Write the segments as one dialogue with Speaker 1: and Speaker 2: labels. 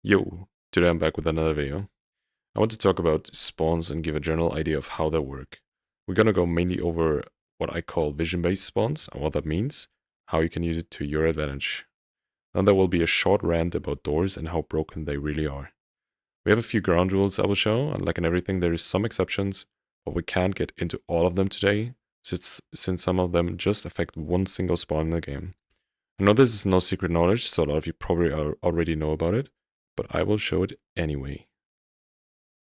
Speaker 1: Yo, today I'm back with another video. I want to talk about spawns and give a general idea of how they work. We're gonna go mainly over what I call vision-based spawns and what that means, how you can use it to your advantage. Then there will be a short rant about doors and how broken they really are. We have a few ground rules I will show, and like in everything there is some exceptions, but we can't get into all of them today, since some of them just affect one single spawn in the game. I know this is no secret knowledge, so a lot of you probably already know about it, but I will show it anyway.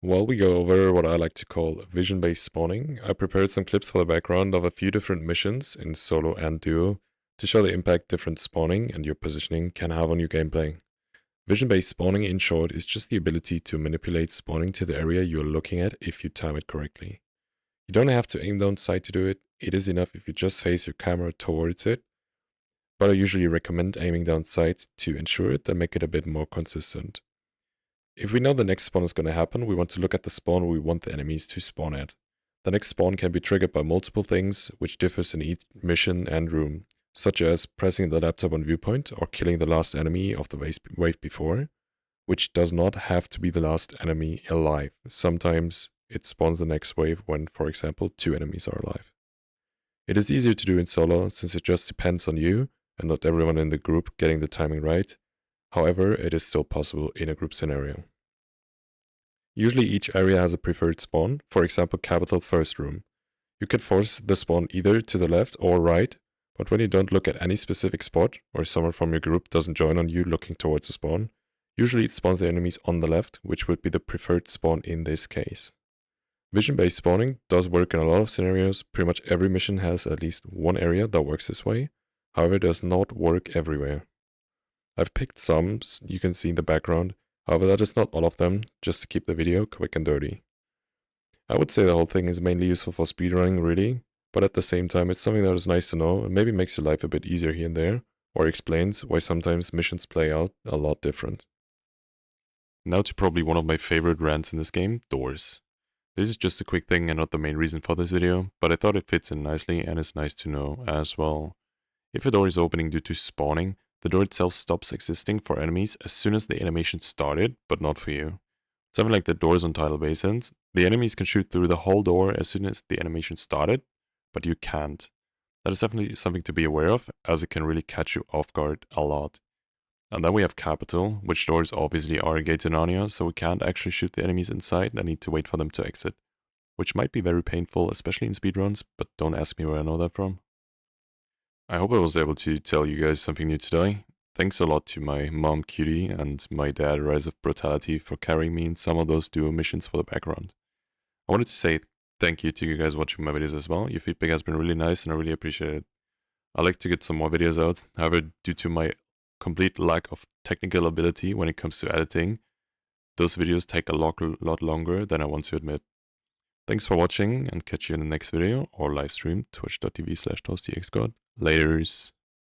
Speaker 1: While we go over what I like to call vision-based spawning, I prepared some clips for the background of a few different missions in solo and duo to show the impact different spawning and your positioning can have on your gameplay. Vision-based spawning, in short, is just the ability to manipulate spawning to the area you're looking at if you time it correctly. You don't have to aim down sight to do it, it is enough if you just face your camera towards it, but I usually recommend aiming down sight to ensure it and make it a bit more consistent. If we know the next spawn is going to happen, we want to look at the spawn we want the enemies to spawn at. The next spawn can be triggered by multiple things, which differs in each mission and room, such as pressing the laptop on viewpoint or killing the last enemy of the wave before, which does not have to be the last enemy alive. Sometimes it spawns the next wave when, for example, 2 enemies are alive. It is easier to do in solo since it just depends on you and not everyone in the group getting the timing right. However, it is still possible in a group scenario. Usually each area has a preferred spawn, for example capital first room. You can force the spawn either to the left or right, but when you don't look at any specific spot, or someone from your group doesn't join on you looking towards the spawn, usually it spawns the enemies on the left, which would be the preferred spawn in this case. Vision-based spawning does work in a lot of scenarios. Pretty much every mission has at least one area that works this way, however it does not work everywhere. I've picked some you can see in the background, however that is not all of them, just to keep the video quick and dirty. I would say the whole thing is mainly useful for speedrunning really, but at the same time it's something that is nice to know and maybe makes your life a bit easier here and there, or explains why sometimes missions play out a lot different. Now to probably one of my favorite rants in this game, doors. This is just a quick thing and not the main reason for this video, but I thought it fits in nicely and is nice to know as well. If a door is opening due to spawning, the door itself stops existing for enemies as soon as the animation started, but not for you. Something like the doors on Tidal Basins, the enemies can shoot through the whole door as soon as the animation started, but you can't. That is definitely something to be aware of, as it can really catch you off guard a lot. And then we have Capital, which doors obviously are gates in Narnia, so we can't actually shoot the enemies inside and need to wait for them to exit. Which might be very painful, especially in speedruns, but don't ask me where I know that from. I hope I was able to tell you guys something new today. Thanks a lot to my mom Cutie and my dad Rise of Brutality for carrying me in some of those duo missions for the background. I wanted to say thank you to you guys watching my videos as well. Your feedback has been really nice and I really appreciate it. I'd like to get some more videos out, however due to my complete lack of technical ability when it comes to editing, those videos take a lot longer than I want to admit. Thanks for watching and catch you in the next video or live stream twitch.tv/toasteyxgod. Laters.